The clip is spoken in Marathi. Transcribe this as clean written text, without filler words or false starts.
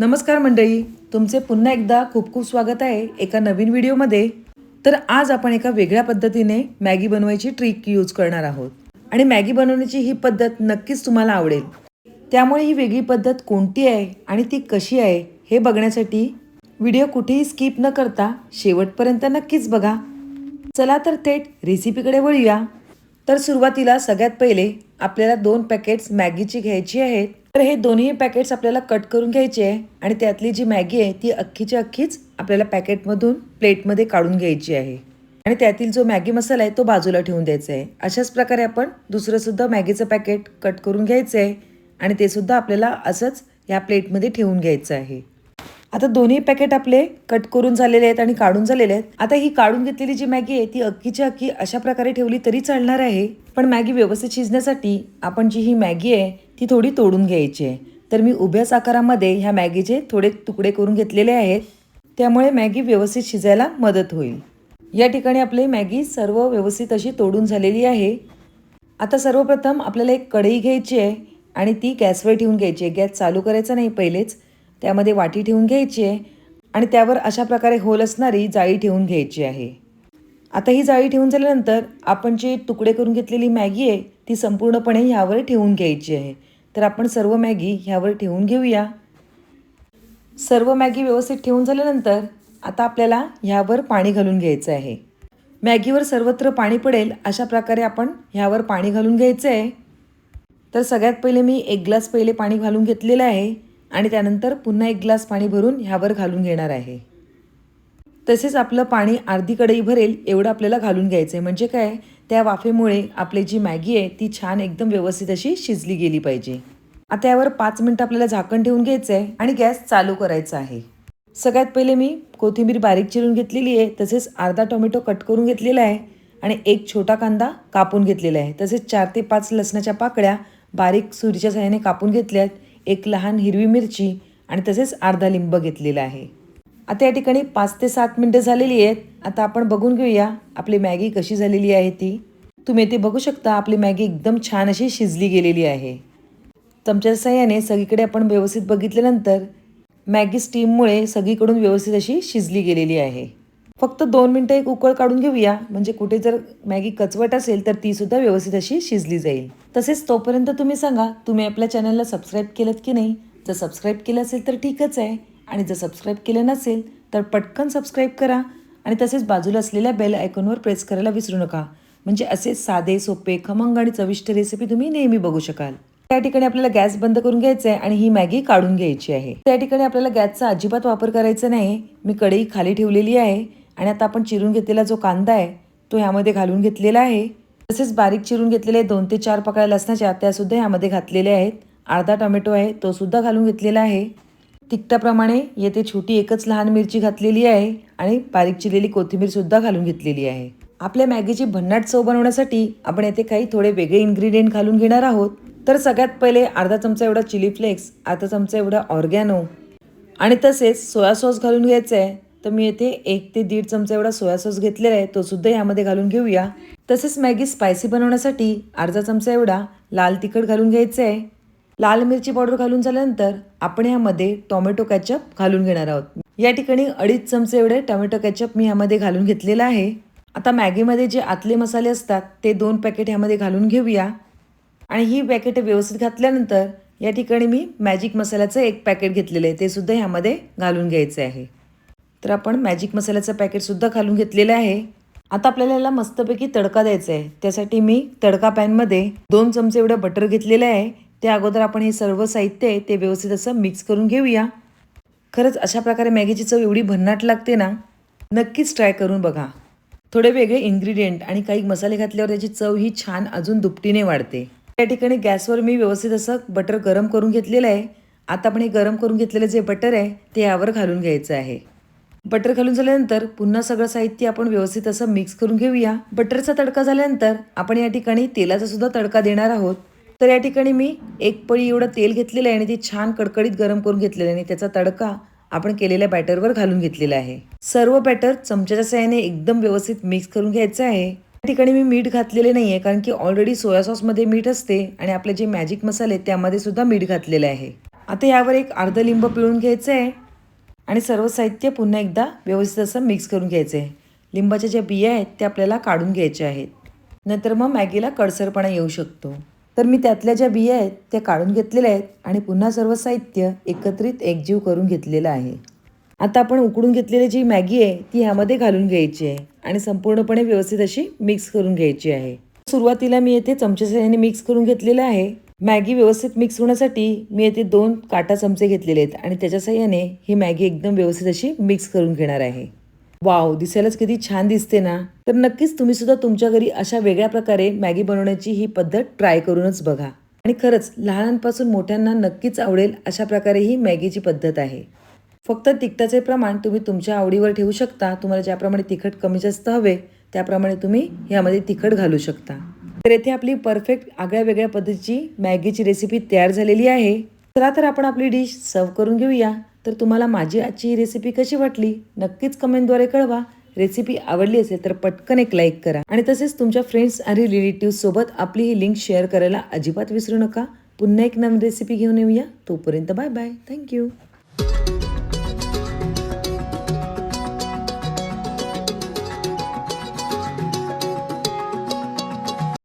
नमस्कार मंडळी, तुमचे पुन्हा एकदा खूप खूप स्वागत आहे एका नवीन व्हिडिओमध्ये. तर आज आपण एका वेगळ्या पद्धतीने मॅगी बनवायची ट्रिक यूज करणार आहोत आणि मॅगी बनवण्याची ही पद्धत नक्कीच तुम्हाला आवडेल. त्यामुळे ही वेगळी पद्धत कोणती आहे आणि ती कशी आहे हे बघण्यासाठी व्हिडिओ कुठेही स्किप न करता शेवटपर्यंत नक्कीच बघा. चला तर थेट रेसिपीकडे वळूया. तर सुरुवातीला सगळ्यात पहिले आपल्याला 2 पॅकेट्स मॅगीची घ्यायची आहेत. तर हे दोन्ही पॅकेट्स आपल्याला कट करून घ्यायचे आहे आणि त्यातली जी मॅगी आहे ती अख्खीची अख्खीच आपल्याला पॅकेटमधून प्लेटमध्ये काढून घ्यायची आहे आणि त्यातील जो मॅगी मसाला आहे तो बाजूला ठेवून द्यायचा आहे. अशाच प्रकारे आपण दुसरं सुद्धा मॅगीचं पॅकेट कट करून घ्यायचं आहे आणि ते सुद्धा आपल्याला असंच ह्या प्लेटमध्ये ठेवून घ्यायचं आहे. आता दोन्ही पॅकेट आपले कट करून झालेले आहेत आणि काढून झालेले आहेत. आता ही काढून घेतलेली जी मॅगी आहे ती अख्खीची अख्खी अशा प्रकारे ठेवली तरी चालणार आहे, पण मॅगी व्यवस्थित शिजण्यासाठी आपण जी ही मॅगी आहे ती थोडी तोडून घ्यायची आहे. तर मी उभ्याच आकारामध्ये ह्या मॅगीचे थोडे तुकडे करून घेतलेले आहेत, त्यामुळे मॅगी व्यवस्थित शिजायला मदत होईल. या ठिकाणी आपली मॅगी सर्व व्यवस्थित अशी तोडून झालेली आहे. आता सर्वप्रथम आपल्याला एक कढई घ्यायची आहे आणि ती गॅसवर ठेवून घ्यायची आहे. गॅस चालू करायचा नाही, पहिलेच त्यामध्ये वाटी ठेवून घ्यायची आहे आणि त्यावर अशा प्रकारे होल असणारी जाळी ठेवून घ्यायची आहे. आता ही जाळी ठेवून झाल्यानंतर आपण जे तुकडे करून घेतलेली मॅगी आहे ती संपूर्णपणे ह्यावर ठेवून घ्यायची आहे. तर आपण सर्व मॅगी ह्यावर ठेवून घेऊया. सर्व मॅगी व्यवस्थित ठेवून झाल्यानंतर आता आपल्याला ह्यावर पाणी घालून घ्यायचं आहे. मॅगीवर सर्वत्र पाणी पडेल अशा प्रकारे आपण ह्यावर पाणी घालून घ्यायचं आहे. तर सगळ्यात पहिले मी 1 ग्लास पहिले पाणी घालून घेतलेलं आहे आणि त्यानंतर पुन्हा 1 ग्लास पाणी भरून ह्यावर घालून घेणार आहे. तसेच आपलं पाणी अर्धी कढई भरेल एवढं आपल्याला घालून घ्यायचं आहे. म्हणजे काय, त्या वाफेमुळे आपली जी मॅगी आहे ती छान एकदम व्यवस्थित अशी शिजली गेली पाहिजे. आता यावर 5 मिनिटं आपल्याला झाकण ठेवून घ्यायचं आहे आणि गॅस चालू करायचा आहे. सगळ्यात पहिले मी कोथिंबीर बारीक चिरून घेतलेली आहे, तसेच अर्धा टोमॅटो कट करून घेतलेला आहे आणि 1 छोटा कांदा कापून घेतलेला आहे. तसेच 4 ते 5 लसणाच्या पाकळ्या बारीक सुरीच्या सहाय्याने कापून घेतल्यात. 1 लहान हिरवी मिरची आणि तसेच अर्धा लिंब घेतलेला आहे. आता या ठिकाणी 5 ते 7 मिनिटं झालेली आहेत. आता आपण बघून घेऊया आपली मॅगी कशी झालेली आहे ती. तुम्ही इथे बघू शकता आपली मॅगी एकदम छान अशी शिजली गेलेली आहे. चमच्याच्या सहाय्याने सगळीकडे आपण व्यवस्थित बघितल्यानंतर मॅगी स्टीममुळे सगळीकडून व्यवस्थित अशी शिजली गेलेली आहे. फक्त 2 मिनिटं एक उकळ काढून घेऊया, म्हणजे कुठे जर मॅगी कचवट असेल तर ती सुद्धा व्यवस्थित अशी शिजली जाईल. तसेच तोपर्यंत तुम्ही सांगा, तुम्ही आपल्या चॅनलला सबस्क्राईब केलं की नाही. जर सबस्क्राईब केलं असेल तर ठीकच आहे आणि जर सबस्क्राईब केलं नसेल तर पटकन सबस्क्राईब करा आणि तसेच बाजूला असलेल्या बेल आयकॉनवर प्रेस करायला विसरू नका. म्हणजे असे साधे सोपे खमंग आणि चविष्ट रेसिपी तुम्ही नेहमी बघू शकाल. त्या ठिकाणी आपल्याला गॅस बंद करून घ्यायचा आहे आणि ही मॅगी काढून घ्यायची आहे. त्या ठिकाणी आपल्याला गॅसचा अजिबात वापर करायचा नाही. मी कढई खाली ठेवलेली आहे आणि आता आपण चिरून घेतलेला जो कांदा आहे तो ह्यामध्ये घालून घेतलेला आहे. तसेच बारीक चिरून घेतलेले 2 ते 4 पाकळ्या लसणाच्या त्यासुद्धा ह्यामध्ये घातलेल्या आहेत. अर्धा टोमॅटो आहे तो सुद्धा घालून घेतलेला आहे. तिखटाप्रमाणे येथे छोटी एकच लहान मिरची घातलेली आहे आणि बारीक चिरलेली कोथिंबीर सुद्धा घालून घेतलेली आहे. आपल्या मॅगीची भन्नाट चव बनवण्यासाठी आपण येथे काही थोडे वेगळे इन्ग्रेडियंट घालून घेणार आहोत. तर सगळ्यात पहिले अर्धा चमचा एवढा चिली फ्लेक्स, अर्धा चमचा एवढा ऑर्गॅनो आणि तसेच सोया सॉस घालून घ्यायचं आहे. तर मी येथे 1 ते 1.5 चमचा एवढा सोया सॉस घेतलेला आहे, तो सुद्धा यामध्ये घालून घेऊया. तसेच मॅगी स्पायसी बनवण्यासाठी अर्धा चमचा एवढा लाल तिखट घालून घ्यायचं आहे. लाल मिरची पावडर घालून झाल्यानंतर आपण यामध्ये टोमॅटो केचप घालून घेणार आहोत. या ठिकाणी 2.5 चमचे एवढे टोमॅटो केचप मी यामध्ये घालून घेतलेला आहे. आता मॅगीमध्ये जे आतले मसाले असतात ते 2 पॅकेट यामध्ये घालून घेऊया आणि ही पॅकेट व्यवस्थित घातल्यानंतर या ठिकाणी मी मॅजिक मसाल्याचं 1 पॅकेट घेतलेलं आहे, ते सुद्धा ह्यामध्ये घालून घ्यायचं आहे. तर आपण मॅजिक मसाल्याचं पॅकेटसुद्धा घालून घेतलेलं आहे. आता आपल्याला याला मस्तपैकी तडका द्यायचा आहे. त्यासाठी मी तडका पॅनमध्ये 2 चमचे एवढं बटर घेतलेलं आहे. त्या अगोदर आपण हे सर्व साहित्य आहे ते व्यवस्थित असं मिक्स करून घेऊया. खरंच अशा प्रकारे मॅगीची चव एवढी भन्नाट लागते ना, नक्कीच ट्राय करून बघा. थोडे वेगळे इन्ग्रेडियंट आणि काही मसाले घातल्यावर त्याची चव ही छान अजून दुपटीने वाढते. त्या ठिकाणी गॅसवर मी व्यवस्थित असं बटर गरम करून घेतलेलं आहे. आता आपण हे गरम करून घेतलेलं जे बटर आहे ते यावर घालून घ्यायचं आहे. बटर घालून झाल्यानंतर पुन्हा सगळं साहित्य आपण व्यवस्थित असं मिक्स करून घेऊया. बटरचा तडका झाल्यानंतर आपण या ठिकाणी तेलाचा सुद्धा तडका देणार आहोत. तर या ठिकाणी मी 1 पळी एवढं तेल घेतलेलं आहे आणि ते छान कडकडीत गरम करून घेतलेलं आहे आणि त्याचा तडका आपण केलेल्या बॅटरवर घालून घेतलेला आहे. सर्व बॅटर चमच्याच्या सहाय्याने एकदम व्यवस्थित मिक्स करून घ्यायचं आहे. या ठिकाणी मी मीठ घातलेले नाही आहे, कारण की ऑलरेडी सोया सॉसमध्ये मीठ असते आणि आपले जे मॅजिक मसाले त्यामध्ये सुद्धा मीठ घातलेलं आहे. आता यावर एक अर्ध लिंब पिळून घ्यायचं आहे आणि सर्व साहित्य पुन्हा एकदा व्यवस्थित असं मिक्स करून घ्यायचं आहे. लिंबाच्या ज्या बिया आहेत त्या आपल्याला काढून घ्यायच्या आहेत, नंतर मग मॅगीला कडसरपणा येऊ शकतो. तर मी त्यातल्या ज्या बिया आहेत त्या काढून घेतलेल्या आहेत आणि पुन्हा सर्व साहित्य एकत्रित एकजीव करून घेतलेलं आहे. आता आपण उकडून घेतलेली जी मॅगी आहे ती ह्यामध्ये घालून घ्यायची आहे आणि संपूर्णपणे व्यवस्थित अशी मिक्स करून घ्यायची आहे. सुरुवातीला मी येथे चमच्या साहाय्याने मिक्स करून घेतलेलं आहे. मॅगी व्यवस्थित मिक्स होण्यासाठी मी येथे 2 काटा चमचे घेतलेले आहेत आणि त्याच्या साहाय्याने ही मॅगी एकदम व्यवस्थित अशी मिक्स करून घेणार आहे. वाव, दिसायलाच किती छान दिसते ना. तर नक्कीच तुम्ही सुद्धा तुमच्या घरी अशा वेगळ्या प्रकारे मॅगी बनवण्याची ही पद्धत ट्राय करूनच बघा आणि खरंच लहानांपासून मोठ्यांना नक्कीच आवडेल अशा प्रकारे ही मॅगीची पद्धत आहे. फक्त तिखटाचे प्रमाण तुम्ही तुमच्या आवडीवर ठेवू शकता. तुम्हाला ज्याप्रमाणे तिखट कमी जास्त हवे त्याप्रमाणे तुम्ही यामध्ये तिखट घालू शकता. तर येथे आपली परफेक्ट आगळ्या वेगळ्या पद्धतीची मॅगीची रेसिपी तयार झालेली आहे. चला तर आपण आपली डिश सर्व करून घेऊया. तर तुम्हाला माझी आजची ही रेसिपी कशी वाटली नक्कीच कमेंटद्वारे कळवा. रेसिपी आवडली असेल तर पटकन एक लाईक करा आणि तसेच तुमच्या फ्रेंड्स आणि रिलेटिव्ह सोबत आपली ही लिंक शेअर करायला अजिबात विसरू नका. पुन्हा एक नवीन रेसिपी घेऊन येऊया. तोपर्यंत बाय बाय. थँक्यू.